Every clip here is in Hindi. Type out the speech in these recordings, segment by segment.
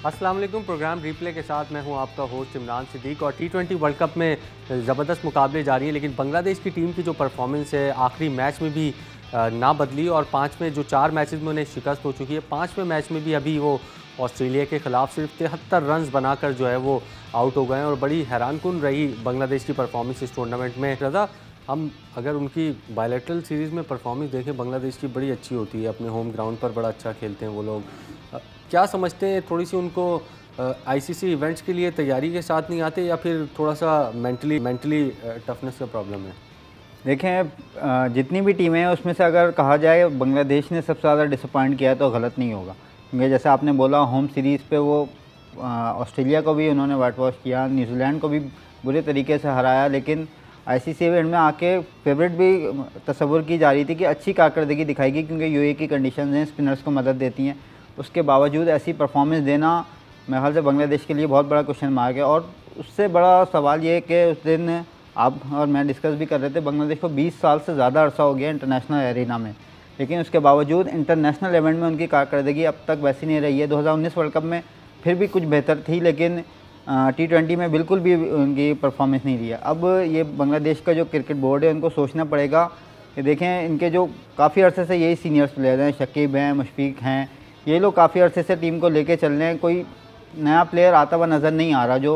अस्सलाम वालेकुम। प्रोग्राम रिप्ले के साथ मैं हूं आपका होस्ट इमरान सिद्दीक। और T20 वर्ल्ड कप में ज़बरदस्त मुकाबले जारी हैं, लेकिन बांग्लादेश की टीम की जो परफॉर्मेंस है आखिरी मैच में भी ना बदली। और 5 में जो 4 मैचेस में उन्हें शिकस्त हो चुकी है, 5वें मैच में भी अभी वो ऑस्ट्रेलिया के ख़िलाफ़ सिर्फ 73 रन बनाकर जो है वो आउट हो गए हैं। और बड़ी हैरानकुन रही बांग्लादेश की परफॉर्मेंस इस टूर्नामेंट में। रज़ा, हम अगर उनकी बायलैटरल सीरीज़ में परफॉर्मेंस देखें, बांग्लादेश की बड़ी अच्छी होती है, अपने होम ग्राउंड पर बड़ा अच्छा खेलते हैं वो लोग। क्या समझते हैं, थोड़ी सी उनको आईसीसी इवेंट्स के लिए तैयारी के साथ नहीं आते, या फिर थोड़ा सा मेंटली टफनेस का प्रॉब्लम है? देखें, जितनी भी टीमें हैं उसमें से अगर कहा जाए बांग्लादेश ने सबसे ज़्यादा डिसअपॉइंट किया है तो गलत नहीं होगा, क्योंकि जैसे आपने बोला होम सीरीज़ पे वो ऑस्ट्रेलिया को भी उन्होंने वाइट वॉश किया, न्यूजीलैंड को भी बुरे तरीके से हराया, लेकिन आईसीसी इवेंट में आके फेवरेट भी तस्वुर की जा रही थी कि अच्छी कारकर्दगी दिखाएगी, क्योंकि यूए की कंडीशन हैं, स्पिनर्स को मदद देती हैं। उसके बावजूद ऐसी परफॉर्मेंस देना मेरे ख्याल से बांग्लादेश के लिए बहुत बड़ा क्वेश्चन मार्क है। और उससे बड़ा सवाल ये है कि उस दिन आप और मैं डिस्कस भी कर रहे थे, बांग्लादेश को 20 साल से ज़्यादा अरसा हो गया इंटरनेशनल एरिना में, लेकिन उसके बावजूद इंटरनेशनल इवेंट में उनकी कारकर्दगी अब तक वैसी नहीं रही है। 2019 वर्ल्ड कप में फिर भी कुछ बेहतर थी, लेकिन T20 में बिल्कुल भी उनकी परफॉर्मेंस नहीं रही है। अब ये बांग्लादेश का जो क्रिकेट बोर्ड है उनको सोचना पड़ेगा कि देखें, इनके जो काफ़ी अरसे से यही सीनियर्स प्लेयर हैं, शकीब हैं, मुशफीक हैं, ये लोग काफ़ी अरसे से टीम को लेके चल रहे हैं। कोई नया प्लेयर आता हुआ नज़र नहीं आ रहा जो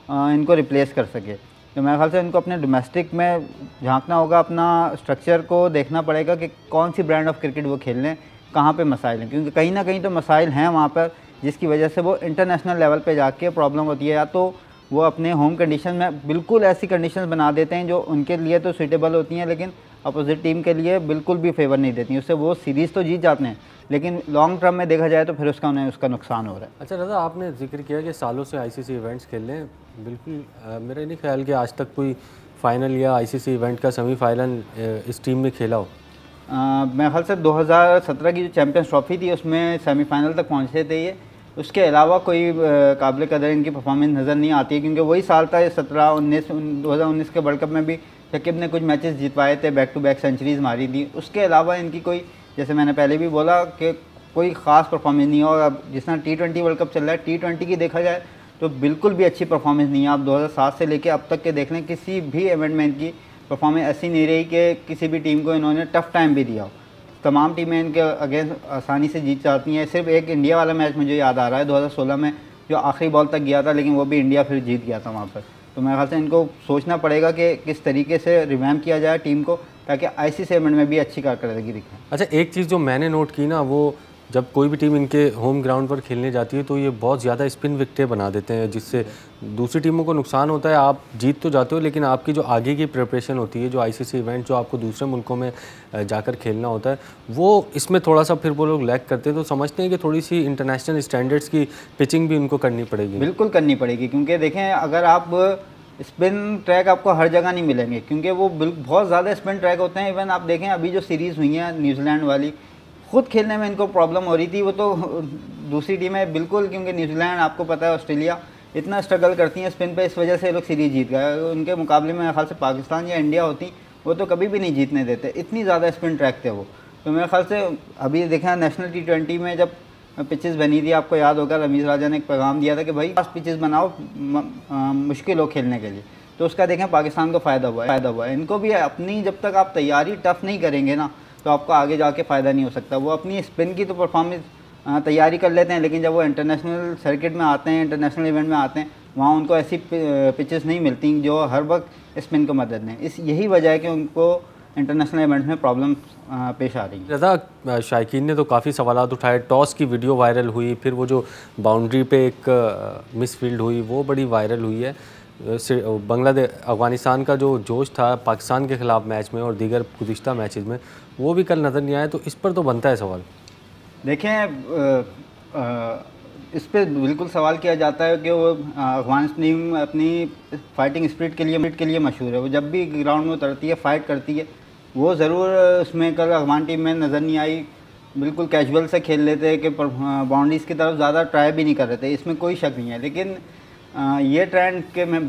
इनको रिप्लेस कर सके। तो मेरे ख्याल से इनको अपने डोमेस्टिक में झांकना होगा, अपना स्ट्रक्चर को देखना पड़ेगा कि कौन सी ब्रांड ऑफ क्रिकेट वो खेल लें, कहाँ पे मसाइल हैं, क्योंकि कहीं ना कहीं तो मसाइल हैं वहाँ पर, जिसकी वजह से वो इंटरनेशनल लेवल पे जाके प्रॉब्लम होती है। या तो वो अपने होम कंडीशन में बिल्कुल ऐसी कंडीशन बना देते हैं जो उनके लिए तो सूटेबल होती हैं, लेकिन अपोजिट टीम के लिए बिल्कुल भी फेवर नहीं देती। उससे वो सीरीज़ तो जीत जाते हैं, लेकिन लॉन्ग टर्म में देखा जाए तो फिर उन्हें उसका नुकसान हो रहा है। अच्छा रज़ा, आपने जिक्र किया कि सालों से आईसीसी इवेंट्स खेल रहे हैं। बिल्कुल मेरा नहीं ख्याल कि आज तक कोई फ़ाइनल या आईसीसी इवेंट का सेमीफाइनल इस टीम में खेला हो। मेरे ख्याल से 2017 की जो चैम्पियंस ट्रॉफी थी उसमें सेमीफाइनल तक पहुँचे थे ये। उसके अलावा कोई काबिल कदर इनकी परफॉर्मेंस नज़र नहीं आती है, क्योंकि वही साल था 2019 के वर्ल्ड कप में भी शकीब ने कुछ मैचेस जितवाए थे, बैक टू बैक सेंचुरीज़ मारी थी। उसके अलावा इनकी कोई, जैसे मैंने पहले भी बोला कि कोई ख़ास परफॉर्मेंस नहीं है। और अब जिस तरह T20 वर्ल्ड कप चल रहा है, T20 की देखा जाए तो बिल्कुल भी अच्छी परफॉर्मेंस नहीं है। आप 2007 से लेकर अब तक के देख लें, किसी भी इवेंट में इनकी परफॉर्मेंस ऐसी नहीं रही कि किसी भी टीम को इन्होंने टफ़ टाइम भी दिया हो। तमाम टीमें इनके अगेंस्ट आसानी से जीत जाती हैं। सिर्फ एक इंडिया वाला मैच मुझे याद आ रहा है 2016 में, जो आखिरी बॉल तक गया था, लेकिन वो भी इंडिया फिर जीत गया था वहाँ पर। तो मेरे ख्याल से इनको सोचना पड़ेगा कि किस तरीके से रिवैम्प किया जाए टीम को, ताकि आईसीसी इवेंट में भी अच्छी कारकर्दगी दिखे। अच्छा, एक चीज़ जो मैंने नोट की ना, वो जब कोई भी टीम इनके होम ग्राउंड पर खेलने जाती है तो ये बहुत ज़्यादा स्पिन विकेटें बना देते हैं, जिससे दूसरी टीमों को नुकसान होता है। आप जीत तो जाते हो, लेकिन आपकी जो आगे की प्रिपरेशन होती है, जो आईसीसी इवेंट जो आपको दूसरे मुल्कों में जाकर खेलना होता है, वो इसमें थोड़ा सा फिर वो लोग लैग करते हैं। तो समझते हैं कि थोड़ी सी इंटरनेशनल स्टैंडर्ड्स की पिचिंग भी उनको करनी पड़ेगी। बिल्कुल करनी पड़ेगी, क्योंकि देखें, अगर आप स्पिन ट्रैक आपको हर जगह नहीं मिलेंगे, क्योंकि वो बहुत ज़्यादा स्पिन ट्रैक होते हैं। इवन आप देखें अभी जो सीरीज़ हुई है न्यूजीलैंड वाली, खुद खेलने में इनको प्रॉब्लम हो रही थी। वो तो दूसरी टीमें बिल्कुल, क्योंकि न्यूजीलैंड आपको पता है, ऑस्ट्रेलिया इतना स्ट्रगल करती हैं स्पिन पे, इस वजह से लोग सीरीज़ जीत गए। उनके मुकाबले में मेरे ख्याल से पाकिस्तान या इंडिया होती, वो तो कभी भी नहीं जीतने देते, इतनी ज़्यादा स्पिन ट्रैक थे वो। तो मेरे ख्याल से अभी देखें नेशनल T20 में जब पिचेस बनी थी, आपको याद होगा रमीज़ राजा ने एक पैगाम दिया था कि भाई फास्ट पिचेस बनाओ, मुश्किल हो खेलने के लिए। तो उसका देखें पाकिस्तान को फ़ायदा हुआ है। इनको भी अपनी, जब तक आप तैयारी टफ़ नहीं करेंगे ना, तो आपको आगे जाके फ़ायदा नहीं हो सकता। वो अपनी स्पिन की तो परफॉर्मेंस तैयारी कर लेते हैं, लेकिन जब वो इंटरनेशनल सर्किट में आते हैं, इंटरनेशनल इवेंट में आते हैं, वहाँ उनको ऐसी पिचेस नहीं मिलती जो हर वक्त स्पिन को मदद दें। यही वजह है कि उनको इंटरनेशनल इवेंट में प्रॉब्लम पेश आ रही है। रज़ा, शायकीन ने तो काफ़ी सवालात उठाए। टॉस की वीडियो वायरल हुई, फिर वो जो बाउंड्री पे एक मिस फील्ड हुई, वो बड़ी वायरल हुई है। बांग्लादेश अफ़गानिस्तान का जो जोश था पाकिस्तान के ख़िलाफ़ मैच में और दीगर गुज़िश्ता मैचेस में, वो भी कल नज़र नहीं आया। तो इस पर तो बनता है सवाल। देखें, इस पर बिल्कुल सवाल किया जाता है कि वो अफ़गानिस्तान टीम अपनी फाइटिंग स्पिरिट के लिए मशहूर है। वो जब भी ग्राउंड में उतरती है, फ़ाइट करती है। वो ज़रूर उसमें कल अफ़गान टीम में नज़र नहीं आई। बिल्कुल कैजुअल से खेल लेते हैं कि बाउंड्रीज़ की तरफ ज़्यादा ट्राई भी नहीं कर रहे थे, इसमें कोई शक नहीं है। लेकिन ये ट्रेंड के मैं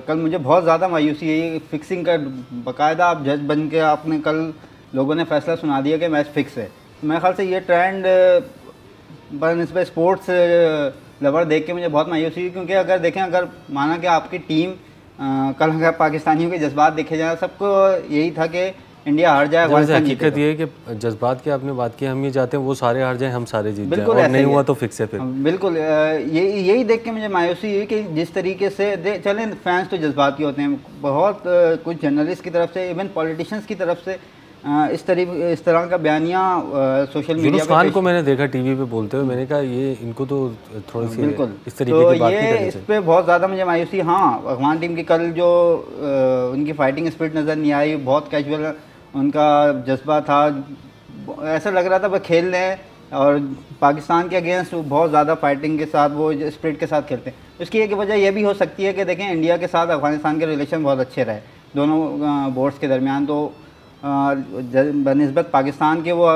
कल मुझे बहुत ज़्यादा मायूसी है। फिक्सिंग का बाकायदा आप जज बन के आपने कल लोगों ने फैसला सुना दिया कि मैच फिक्स है। तो मेरे ख्याल से ये ट्रेंड बनस्बत स्पोर्ट्स जबर देख के मुझे बहुत मायूसी हुई, क्योंकि अगर देखें, अगर माना कि आपकी टीम कल अगर पाकिस्तानियों के जज्बात देखे जाए, सबको यही था कि इंडिया हार जाए। हकीकत ये है कि जज्बात की आपने बात की, हम ये चाहते हैं वो सारे हार जाएं, हम सारे जीत जाएं, और नहीं हुआ तो फिक्स है फिर। बिल्कुल यही देख के मुझे मायूसी हुई कि जिस तरीके से चलें, फैंस तो जज्बाती होते हैं, बहुत कुछ जर्नलिस्ट की तरफ से, इवन पॉलिटिशियंस की तरफ से इस तरह का बयानिया सोशल मीडिया पे खान को मैंने देखा टीवी पे बोलते हुए, मैंने कहा ये इनको तो थोड़ी सी बिल्कुल इस तरीके की बात नहीं करनी चाहिए। इस पे बहुत ज़्यादा मुझे मायूसी। हाँ, अफगान टीम की कल जो उनकी फाइटिंग स्पिरिट नज़र नहीं आई, बहुत कैजुअल उनका जज्बा था, ऐसा लग रहा था वह खेल रहे हैं, और पाकिस्तान के अगेंस्ट बहुत ज़्यादा फाइटिंग के साथ, वो स्पिरिट के साथ खेलते हैं। इसकी एक वजह यह भी हो सकती है कि देखें, इंडिया के साथ अफगानिस्तान के रिलेशन बहुत अच्छे रहे दोनों बोर्ड्स के दरमियान, तो बनिस्बत पाकिस्तान के वो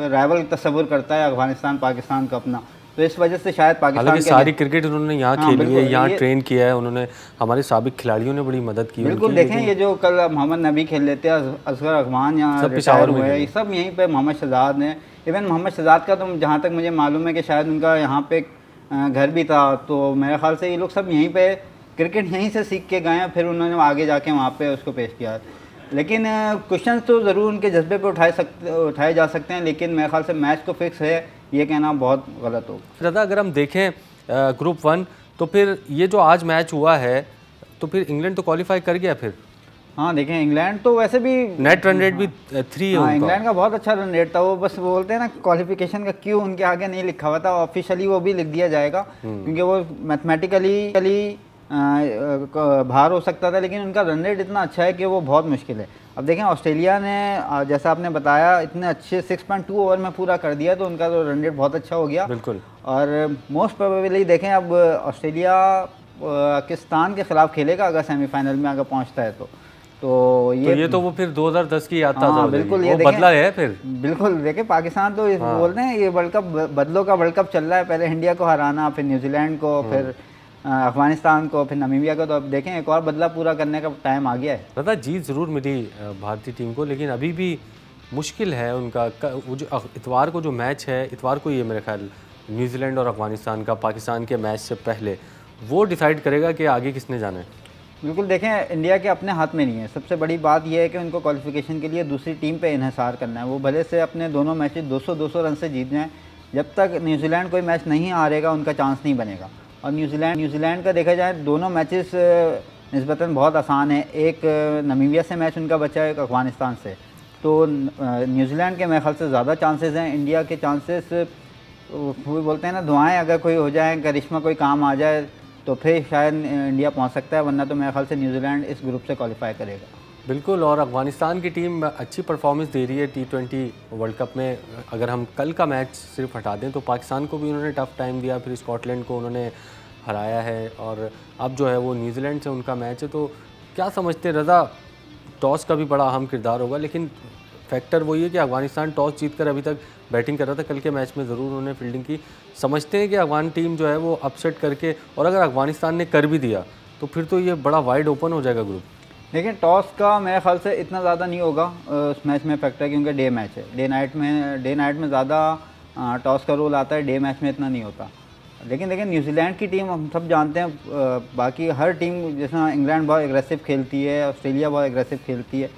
राइवल तस्वुर करता है अफगानिस्तान पाकिस्तान का अपना, तो इस वजह से शायद पाकिस्तान की सारी क्रिकेट उन्होंने यहाँ खेली है, यहाँ ट्रेन किया है उन्होंने, हमारे साबिक खिलाड़ियों ने बड़ी मदद की। बिल्कुल देखें, ये जो कल मोहम्मद नबी खेल लेते हैं, असगर अरमान यहाँ रिटायर हुए हैं, ये सब यहीं पे मोहम्मद शहजाद ने, इवन मोहम्मद शहजाद का तो जहाँ तक मुझे मालूम है कि शायद उनका यहाँ पे घर भी था, तो मेरे ख्याल से ये लोग सब यहीं पे क्रिकेट यहीं से सीख के गए हैं, फिर उन्होंने आगे जाके वहाँ पे उसको पेश किया। लेकिन क्वेश्चन तो ज़रूर उनके जज्बे पे उठाए जा सकते हैं, लेकिन मेरे ख्याल से मैच को फिक्स है ये कहना बहुत गलत होगा। दादा, अगर हम देखें ग्रुप 1, तो फिर ये जो आज मैच हुआ है, तो फिर इंग्लैंड तो क्वालिफाई कर गया फिर। हाँ देखें, इंग्लैंड तो वैसे भी नेट रन रेट भी 3 है। हाँ, इंग्लैंड का बहुत अच्छा रन रेट था, वो बस बोलते हैं ना क्वालिफिकेशन का क्यों उनके आगे नहीं लिखा हुआ था, ऑफिशियली वो भी लिख दिया जाएगा, क्योंकि वो मैथमेटिकली बाहर हो सकता था, लेकिन उनका रन रेट इतना अच्छा है कि वो बहुत मुश्किल है। अब देखें, ऑस्ट्रेलिया ने जैसा आपने बताया इतने अच्छे 6.2 ओवर में पूरा कर दिया, तो उनका तो रन रेट बहुत अच्छा हो गया। बिल्कुल। और मोस्ट प्रोबेबली देखें, अब ऑस्ट्रेलिया पाकिस्तान के खिलाफ खेलेगा अगर सेमीफाइनल में अगर पहुंचता है तो ये तो वो फिर 2010 की याद ताज़ा हो जाएगी। बिल्कुल, ये बदला है फिर। बिल्कुल देखें, पाकिस्तान तो बोलते हैं ये वर्ल्ड कप बदलों का वर्ल्ड कप चल रहा है, पहले इंडिया को हराना, फिर न्यूजीलैंड को, फिर अफगानिस्तान को, फिर नामीबिया को, तो अब देखें एक और बदला पूरा करने का टाइम आ गया है। दादा, जीत ज़रूर मिली भारतीय टीम को, लेकिन अभी भी मुश्किल है उनका। वो जो इतवार को जो मैच है, इतवार को ये मेरे ख्याल न्यूजीलैंड और अफगानिस्तान का, पाकिस्तान के मैच से पहले वो डिसाइड करेगा कि आगे किसने जाना है। बिल्कुल देखें, इंडिया के अपने हाथ में नहीं है। सबसे बड़ी बात यह है कि उनको क्वालिफिकेशन के लिए दूसरी टीम पे इन्हिसार करना है। वो भले से अपने दोनों मैचेस 200-200 रन से जीत जाएँ, जब तक न्यूजीलैंड कोई मैच नहीं हारेगा उनका चांस नहीं बनेगा। और न्यूजीलैंड का देखा जाए, दोनों मैचेस निस्बतन बहुत आसान है। एक नामीबिया से मैच उनका बचा है, एक अफगानिस्तान से, तो न्यूजीलैंड के मेरे ख्याल से ज़्यादा चांसेस हैं। इंडिया के चांसेस, वो बोलते हैं ना, दुआएं अगर कोई हो जाए, करिश्मा कोई काम आ जाए, तो फिर शायद इंडिया पहुंच सकता है, वरना तो मेरे ख्याल से न्यूजीलैंड इस ग्रुप से क्वालिफाई करेगा। बिल्कुल। और अफगानिस्तान की टीम अच्छी परफॉर्मेंस दे रही है T20 वर्ल्ड कप में। अगर हम कल का मैच सिर्फ हटा दें तो पाकिस्तान को भी उन्होंने टफ़ टाइम दिया, फिर स्कॉटलैंड को उन्होंने हराया है, और अब जो है वो न्यूजीलैंड से उनका मैच है। तो क्या समझते हैं रज़ा, टॉस का भी बड़ा अहम किरदार होगा, लेकिन फैक्टर वही है कि अफगानिस्तान टॉस जीतकर अभी तक बैटिंग कर रहा था, कल के मैच में ज़रूर उन्होंने फील्डिंग की। समझते हैं कि अफगान टीम जो है वो अपसेट करके, और अगर अफगानिस्तान ने कर भी दिया तो फिर तो ये बड़ा वाइड ओपन हो जाएगा ग्रुप। लेकिन टॉस का मेरे ख्याल से इतना ज़्यादा नहीं होगा उस मैच में फैक्टर, क्योंकि डे मैच है। डे नाइट में ज़्यादा टॉस का रोल आता है, डे मैच में इतना नहीं होता। लेकिन देखिए, न्यूजीलैंड की टीम हम सब जानते हैं, बाकी हर टीम, जैसा इंग्लैंड बहुत एग्रेसिव खेलती है, ऑस्ट्रेलिया बहुत एग्रेसिव खेलती है,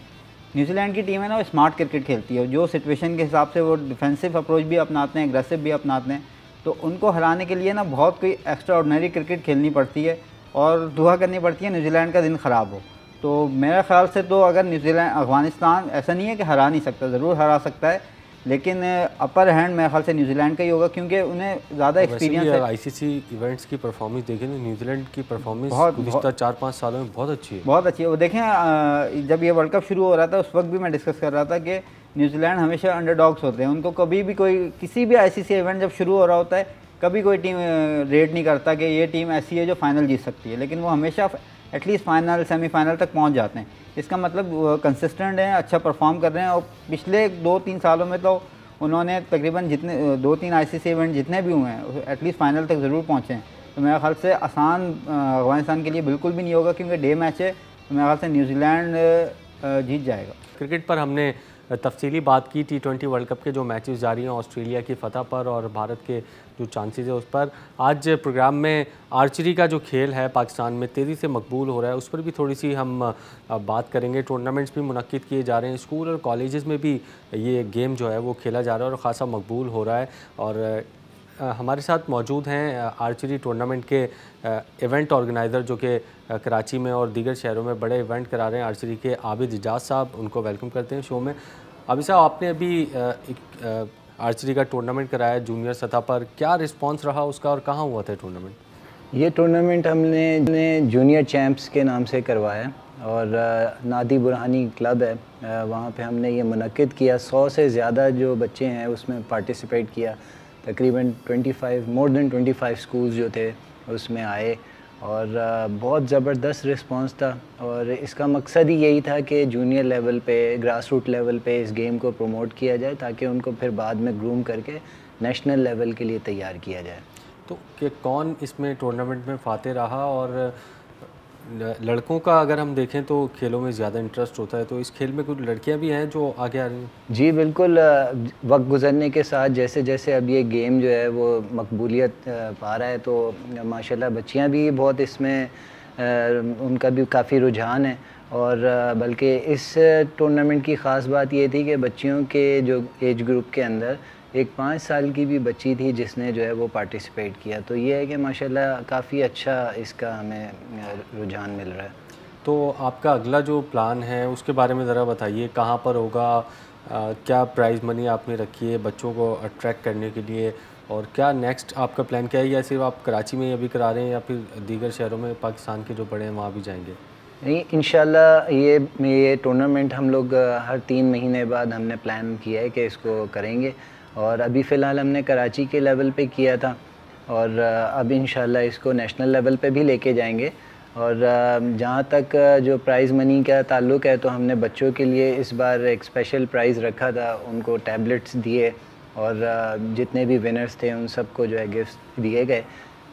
न्यूजीलैंड की टीम है ना, वो स्मार्ट क्रिकेट खेलती है। जो सिचुएशन के हिसाब से वो डिफेंसिव अप्रोच भी अपनाते हैं, एग्रेसिव भी अपनाते हैं, तो उनको हराने के लिए ना बहुत कोई एक्स्ट्रा ऑर्डिनरी क्रिकेट खेलनी पड़ती है, और दुआ करनी पड़ती है न्यूजीलैंड का दिन ख़राब हो। तो मेरे ख्याल से तो अगर न्यूजीलैंड अफगानिस्तान, ऐसा नहीं है कि हरा नहीं सकता, ज़रूर हरा सकता है, लेकिन अपर हैंड मेरे ख्याल से न्यूजीलैंड का ही होगा, क्योंकि उन्हें ज़्यादा एक्सपीरियंस है। आईसीसी इवेंट्स की परफॉर्मेंस देखें तो न्यूजीलैंड की परफॉर्मेंस गुज़िश्ता 4-5 सालों में बहुत अच्छी है, बहुत अच्छी है। वो देखें, जब ये वर्ल्ड कप शुरू हो रहा था उस वक्त भी मैं डिस्कस कर रहा था कि न्यूजीलैंड हमेशा अंडरडॉग्स होते हैं। उनको कभी भी कोई, किसी भी आईसीसी इवेंट जब शुरू हो रहा होता है, कभी कोई टीम रेट नहीं करता कि ये टीम ऐसी है जो फाइनल जीत सकती है, लेकिन वो हमेशा एटलीस्ट फाइनल, सेमीफाइनल तक पहुंच जाते हैं। इसका मतलब कंसिस्टेंट हैं, अच्छा परफॉर्म कर रहे हैं, और पिछले 2-3 सालों में तो उन्होंने तकरीबन जितने 2-3 आईसीसी इवेंट जितने भी हुए हैं एटलीस्ट फाइनल तक ज़रूर पहुँचे हैं। तो मेरे ख्याल से आसान अफगानिस्तान के लिए बिल्कुल भी नहीं होगा, क्योंकि डे मैच है, तो मेरे ख्याल से न्यूजीलैंड जीत जाएगा। क्रिकेट पर हमने तफसीली बात की T20 वर्ल्ड कप के जो मैचेस जारी हैं ऑस्ट्रेलिया की फ़तह पर और भारत के जो चांसेस है उस पर। आज प्रोग्राम में आर्चरी का जो खेल है पाकिस्तान में तेज़ी से मकबूल हो रहा है, उस पर भी थोड़ी सी हम बात करेंगे। टूर्नामेंट्स भी मुनक्किद किए जा रहे हैं, स्कूल और कॉलेजेस में भी ये गेम जो है वो खेला जा रहा है और ख़ासा मकबूल हो रहा है। और हमारे साथ मौजूद हैं आर्चरी टूर्नामेंट के इवेंट ऑर्गेनाइज़र जो कि कराची में और दीगर शहरों में बड़े इवेंट करा रहे हैं, आर्चरी के आबिद इजाज़ साहब। उनको वेलकम करते हैं शो में। आबिद साहब, आपने अभी एक आर्चरी का टूर्नामेंट कराया जूनियर सतह पर, क्या रिस्पांस रहा उसका और कहाँ हुआ था टूर्नामेंट? ये टूर्नामेंट हमने जूनियर चैम्प्स के नाम से करवाया और नादी बुरहानी क्लब है, वहाँ पे हमने ये मुनक्किद किया। 100 से ज़्यादा जो बच्चे हैं उसमें पार्टिसिपेट किया। तकरीबन 25 स्कूल्स जो थे उसमें आए और बहुत ज़बरदस्त रिस्पांस था। और इसका मकसद ही यही था कि जूनियर लेवल पे, ग्रास रूट लेवल पे इस गेम को प्रमोट किया जाए ताकि उनको फिर बाद में ग्रूम करके नेशनल लेवल के लिए तैयार किया जाए। तो कि कौन इसमें टूर्नामेंट में फ़ाते रहा? और लड़कों का अगर हम देखें तो खेलों में ज़्यादा इंटरेस्ट होता है, तो इस खेल में कुछ लड़कियां भी हैं जो आगे आ रही हैं? जी बिल्कुल, वक्त गुजरने के साथ जैसे जैसे अब ये गेम जो है वो मकबूलियत पा रहा है तो माशाल्लाह बच्चियां भी बहुत इसमें उनका भी काफ़ी रुझान है। और बल्कि इस टूर्नामेंट की ख़ास बात ये थी कि बच्चियों के जो एज ग्रुप के अंदर एक 5 साल की भी बच्ची थी जिसने जो है वो पार्टिसिपेट किया। तो ये है कि माशाल्लाह काफ़ी अच्छा इसका हमें रुझान मिल रहा है। तो आपका अगला जो प्लान है उसके बारे में ज़रा बताइए, कहाँ पर होगा, क्या प्राइज़ मनी आपने रखी है बच्चों को अट्रैक्ट करने के लिए, और क्या नेक्स्ट आपका प्लान क्या है? या सिर्फ आप कराची में ही अभी करा रहे हैं या फिर दीगर शहरों में पाकिस्तान के जो बड़े हैं वहाँ भी जाएंगे? नहीं, इंशाल्लाह ये टूर्नामेंट हम लोग हर 3 महीने बाद हमने प्लान किया है कि इसको करेंगे। और अभी फ़िलहाल हमने कराची के लेवल पे किया था और अब इंशाल्लाह इसको नेशनल लेवल पे भी लेके जाएंगे। और जहाँ तक जो प्राइज़ मनी का ताल्लुक़ है तो हमने बच्चों के लिए इस बार एक स्पेशल प्राइज़ रखा था, उनको टैबलेट्स दिए और जितने भी विनर्स थे उन सबको जो है गिफ्ट दिए गए।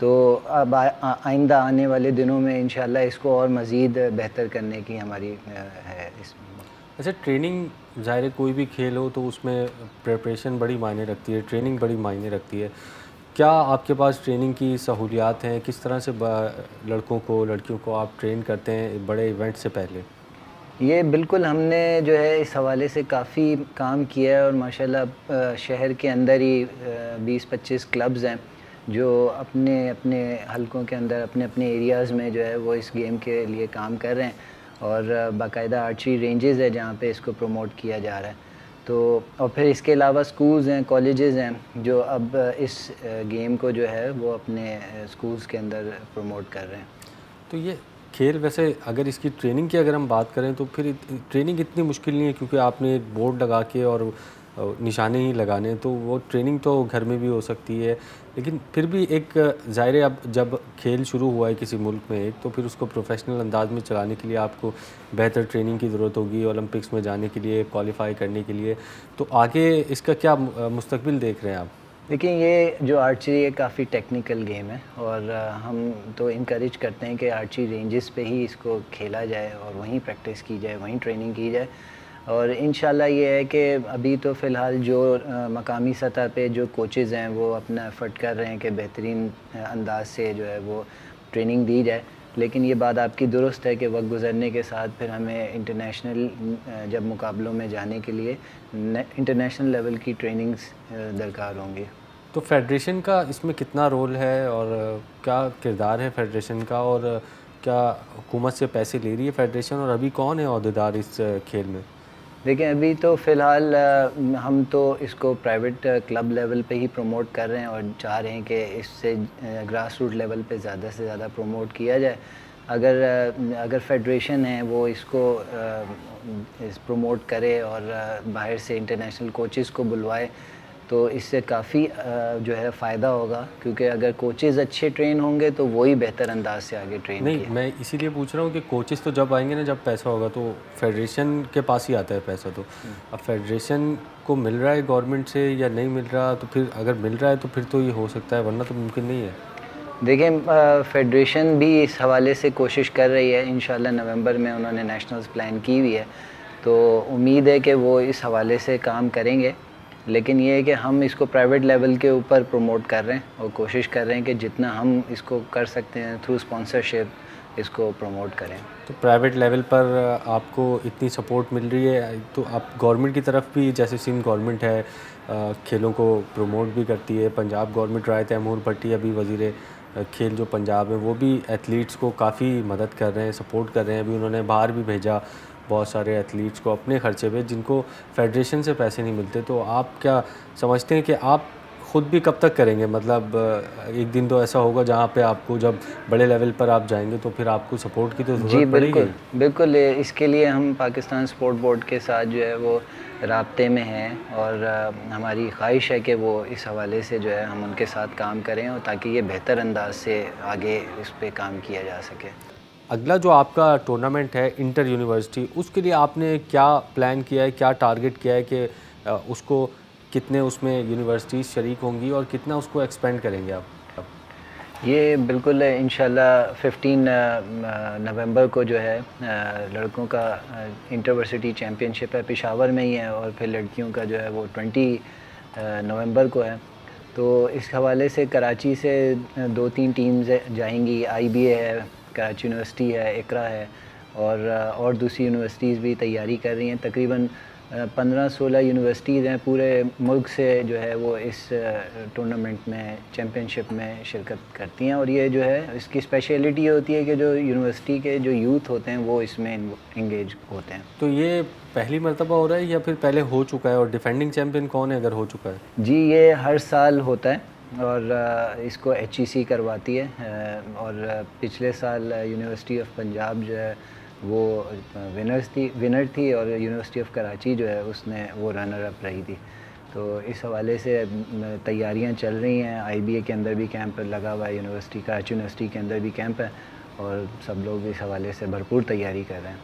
तो अब आइंदा आने वाले दिनों में इंशाल्लाह इसको और मज़ीद बेहतर करने की हमारी है इसमें। अच्छा, ट्रेनिंग ज़ाहिर है कोई भी खेल हो तो उसमें प्रिपरेशन बड़ी मायने रखती है, ट्रेनिंग बड़ी मायने रखती है। क्या आपके पास ट्रेनिंग की सहूलियात हैं? किस तरह से लड़कों को लड़कियों को आप ट्रेन करते हैं बड़े इवेंट से पहले? ये बिल्कुल हमने जो है इस हवाले से काफ़ी काम किया है और माशाल्लाह शहर के अंदर ही 20-25 क्लब्स हैं जो अपने अपने हलकों के अंदर अपने अपने एरियाज़ में जो है वो इस गेम के लिए काम कर रहे हैं। और बाकायदा आर्चरी रेंजेस है जहाँ पे इसको प्रमोट किया जा रहा है। तो और फिर इसके अलावा स्कूल्स हैं, कॉलेजेस हैं जो अब इस गेम को जो है वो अपने स्कूल्स के अंदर प्रमोट कर रहे हैं। तो ये खेल वैसे अगर इसकी ट्रेनिंग की अगर हम बात करें तो फिर ट्रेनिंग इतनी मुश्किल नहीं है, क्योंकि आपने एक बोर्ड लगा के और निशाने ही लगाने, तो वो ट्रेनिंग तो घर में भी हो सकती है। लेकिन फिर भी एक ज़ाहिर है अब जब खेल शुरू हुआ है किसी मुल्क में एक, तो फिर उसको प्रोफेशनल अंदाज में चलाने के लिए आपको बेहतर ट्रेनिंग की ज़रूरत होगी, ओलंपिक्स में जाने के लिए, क्वालिफाई करने के लिए। तो आगे इसका क्या मुस्तकबिल देख रहे हैं आप? देखिए, ये जो आर्चरी है काफ़ी टेक्निकल गेम है और हम तो इनकरेज करते हैं कि आर्चरी रेंजेस पे ही इसको खेला जाए और वहीं प्रैक्टिस की जाए, वहीं ट्रेनिंग की जाए। और इंशाल्लाह ये है कि अभी तो फ़िलहाल जो मकामी सतह पे जो कोचेज़ हैं वो अपना एफ़र्ट कर रहे हैं कि बेहतरीन अंदाज से जो है वो ट्रेनिंग दी जाए। लेकिन ये बात आपकी दुरुस्त है कि वक्त गुज़रने के साथ फिर हमें इंटरनेशनल जब मुकाबलों में जाने के लिए इंटरनेशनल लेवल की ट्रेनिंग्स दरकार होंगी। तो फेडरेशन का इसमें कितना रोल है और क्या किरदार है फेडरेशन का, और क्या हुकूमत से पैसे ले रही है फेडरेशन, और अभी कौन है ओहदेदार इस खेल में? देखिए, अभी तो फ़िलहाल हम तो इसको प्राइवेट क्लब लेवल पे ही प्रमोट कर रहे हैं और चाह रहे हैं कि इससे ग्रास रूट लेवल पे ज़्यादा से ज़्यादा प्रमोट किया जाए। अगर फेडरेशन है वो इसको इस प्रमोट करे और बाहर से इंटरनेशनल कोचेज़ को बुलवाए तो इससे काफ़ी जो है फ़ायदा होगा, क्योंकि अगर कोचेज़ अच्छे ट्रेन होंगे तो वही बेहतर अंदाज से आगे ट्रेन नहीं, मैं इसीलिए पूछ रहा हूँ कि कोचेज़ तो जब आएंगे ना, जब पैसा होगा तो फेडरेशन के पास ही आता है पैसा। तो अब फेडरेशन को मिल रहा है गवर्नमेंट से या नहीं मिल रहा, तो फिर अगर मिल रहा है तो फिर तो ये हो सकता है, वरना तो मुमकिन नहीं है। देखिए, फेडरेशन भी इस हवाले से कोशिश कर रही है। इंशाल्लाह नवंबर में उन्होंने नेशनल्स प्लान की हुई है, तो उम्मीद है कि वो इस हवाले से काम करेंगे। लेकिन ये है कि हम इसको प्राइवेट लेवल के ऊपर प्रमोट कर रहे हैं और कोशिश कर रहे हैं कि जितना हम इसको कर सकते हैं थ्रू स्पॉन्सरशिप इसको प्रमोट करें। तो प्राइवेट लेवल पर आपको इतनी सपोर्ट मिल रही है, तो आप गवर्नमेंट की तरफ भी, जैसे सिंध गवर्नमेंट है खेलों को प्रमोट भी करती है, पंजाब गवर्नमेंट राय तैमूर भट्टी अभी वज़ीर खेल जो पंजाब है वो भी एथलीट्स को काफ़ी मदद कर रहे हैं, सपोर्ट कर रहे हैं। अभी उन्होंने बाहर भी भेजा बहुत सारे एथलीट्स को अपने ख़र्चे पे, जिनको फेडरेशन से पैसे नहीं मिलते। तो आप क्या समझते हैं कि आप ख़ुद भी कब तक करेंगे? मतलब एक दिन तो ऐसा होगा जहाँ पे आपको, जब बड़े लेवल पर आप जाएंगे तो फिर आपको सपोर्ट की तो ज़रूरत पड़ेगी। बिल्कुल इसके लिए हम पाकिस्तान स्पोर्ट बोर्ड के साथ जो है वो राब्ते में हैं और हमारी ख्वाहिश है कि वो इस हवाले से जो है हम उनके साथ काम करें और ताकि ये बेहतर अंदाज से आगे इस पर काम किया जा सके। अगला जो आपका टूर्नामेंट है इंटर यूनिवर्सिटी, उसके लिए आपने क्या प्लान किया है, क्या टारगेट किया है कि उसको कितने उसमें यूनिवर्सिटीज़ शरीक होंगी और कितना उसको एक्सपेंड करेंगे आप? ये बिल्कुल इंशाल्लाह 15 नवंबर को जो है लड़कों का इंटरवर्सिटी चैम्पियनशिप है, पेशावर में ही है, और फिर लड़कियों का जो है वो 20 नवंबर को है। तो इस हवाले से कराची से 2-3 टीम्स जाएंगी। IBA है, कराची यूनिवर्सिटी है, इकरा है, और दूसरी यूनिवर्सिटीज़ भी तैयारी कर रही हैं। तकरीबन 15-16 यूनिवर्सिटीज़ हैं पूरे मुल्क से जो है वो इस टूर्नामेंट में, चैम्पियनशिप में शिरकत करती हैं। और ये जो है इसकी स्पेशलिटी ये होती है कि जो यूनिवर्सिटी के जो यूथ होते हैं वो इसमें इंगेज होते हैं। तो ये पहली मर्तबा हो रहा है या फिर पहले हो चुका है? और डिफेंडिंग चैम्पियन कौन है अगर हो चुका है? जी, ये हर साल होता है और इसको HEC करवाती है। और पिछले साल यूनिवर्सिटी ऑफ पंजाब जो है वो विनर थी और यूनिवर्सिटी ऑफ कराची जो है उसने वो रनर अप रही थी। तो इस हवाले से तैयारियां चल रही हैं। IBA के अंदर भी कैंप लगा हुआ है, यूनिवर्सिटी कराची यूनिवर्सिटी के अंदर भी कैंप है और सब लोग इस हवाले से भरपूर तैयारी कर रहे हैं।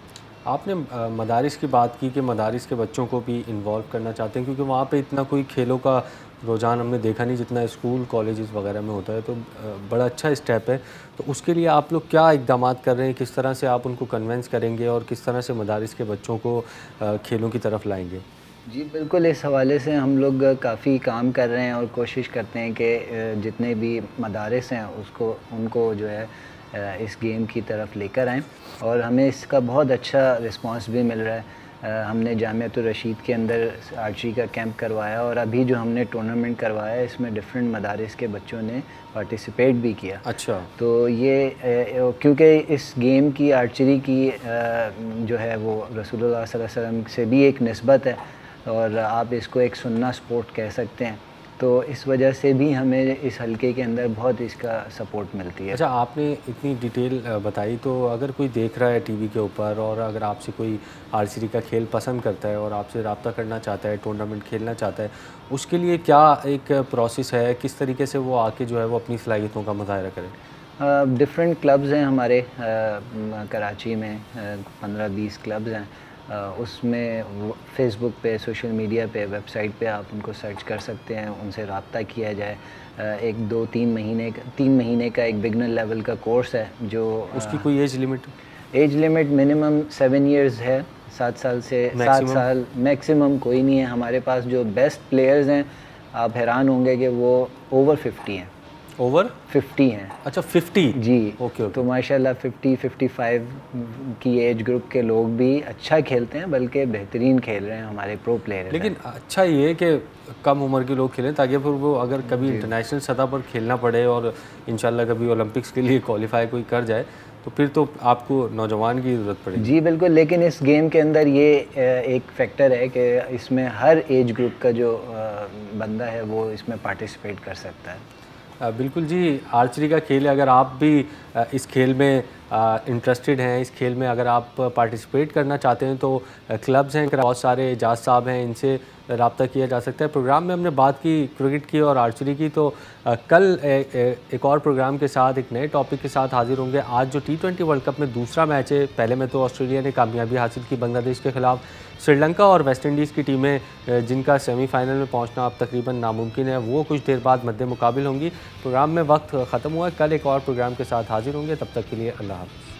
आपने मदारिस की बात की कि मदारिस के बच्चों को भी इन्वॉल्व करना चाहते हैं, क्योंकि वहाँ पे इतना कोई खेलों का रुझान हमने देखा नहीं जितना स्कूल कॉलेजेस वगैरह में होता है। तो बड़ा अच्छा स्टेप है। तो उसके लिए आप लोग क्या इक़दाम कर रहे हैं? किस तरह से आप उनको कन्वेंस करेंगे और किस तरह से मदारिस के बच्चों को खेलों की तरफ लाएंगे? जी बिल्कुल, इस हवाले से हम लोग काफ़ी काम कर रहे हैं और कोशिश करते हैं कि जितने भी मदारिस हैं उनको जो है इस गेम की तरफ लेकर आएँ, और हमें इसका बहुत अच्छा रिस्पांस भी मिल रहा है। हमने जामियातुर रशीद के अंदर आर्चरी का कैंप करवाया और अभी जो हमने टूर्नामेंट करवाया है इसमें डिफरेंट मदारिस के बच्चों ने पार्टिसिपेट भी किया। अच्छा। तो ये क्योंकि इस गेम की, आर्चरी की जो है वो रसूलुल्लाह सल्लल्लाहु अलैहि वसल्लम से भी एक निस्बत है और आप इसको एक सुन्ना स्पोर्ट कह सकते हैं। तो इस वजह से भी हमें इस हलके के अंदर बहुत इसका सपोर्ट मिलती है। अच्छा, आपने इतनी डिटेल बताई, तो अगर कोई देख रहा है टीवी के ऊपर और अगर आपसे कोई आर्चरी का खेल पसंद करता है और आपसे रब्ता करना चाहता है, टूर्नामेंट खेलना चाहता है, उसके लिए क्या एक प्रोसेस है? किस तरीके से वो आके जो है वो अपनी सलाहियतों का मुज़ाहरा करें? डिफरेंट क्लब्स हैं हमारे कराची में, 15-20 क्लब्स हैं। उसमें फेसबुक पे, सोशल मीडिया पे, वेबसाइट पे आप उनको सर्च कर सकते हैं, उनसे रब्ता किया जाए। 1-2-3 महीने का एक बिगनर लेवल का कोर्स है जो उसकी कोई age limit? Age limit minimum 7 years है, 7 साल से 7 साल मैक्सिमम कोई नहीं है। हमारे पास जो बेस्ट प्लेयर्स हैं आप हैरान होंगे कि वो ओवर 50 हैं। ओवर 50 हैं? अच्छा, 50 जी। ओके। तो माशाल्लाह 50-55 की एज ग्रुप के लोग भी अच्छा खेलते हैं, बल्कि बेहतरीन खेल रहे हैं हमारे प्रो प्लेयर। लेकिन अच्छा ये है कि कम उम्र के लोग खेलें ताकि फिर वो अगर कभी इंटरनेशनल सतह पर खेलना पड़े और इंशाल्लाह कभी ओलंपिक्स के लिए क्वालिफाई कोई कर जाए तो फिर तो आपको नौजवान की ज़रूरत पड़ेगी। जी बिल्कुल, लेकिन इस गेम के अंदर ये एक फैक्टर है कि इसमें हर एज ग्रुप का जो बंदा है वो इसमें पार्टिसिपेट कर सकता है। बिल्कुल जी, आर्चरी का खेल है। अगर आप भी इस खेल में इंटरेस्टेड हैं, इस खेल में अगर आप पार्टिसिपेट करना चाहते हैं तो क्लब्स हैं, बहुत सारे एजाज साहब हैं, इनसे रब्ता किया जा सकता है। प्रोग्राम में हमने बात की क्रिकेट की और आर्चरी की, तो कल एक और प्रोग्राम के साथ, एक नए टॉपिक के साथ हाजिर होंगे। आज जो T20 वर्ल्ड कप में दूसरा मैच है, पहले में तो ऑस्ट्रेलिया ने कामयाबी हासिल की बांग्लादेश के ख़िलाफ़, श्रीलंका और वेस्ट इंडीज़ की टीमें जिनका सेमीफाइनल में पहुंचना अब तकरीबन नामुमकिन है, वो कुछ देर बाद मद्दे मुकाबिल होंगी। प्रोग्राम में वक्त ख़त्म हुआ है, कल एक और प्रोग्राम के साथ हाजिर होंगे, तब तक के लिए अल्लाह हाफ़िज़।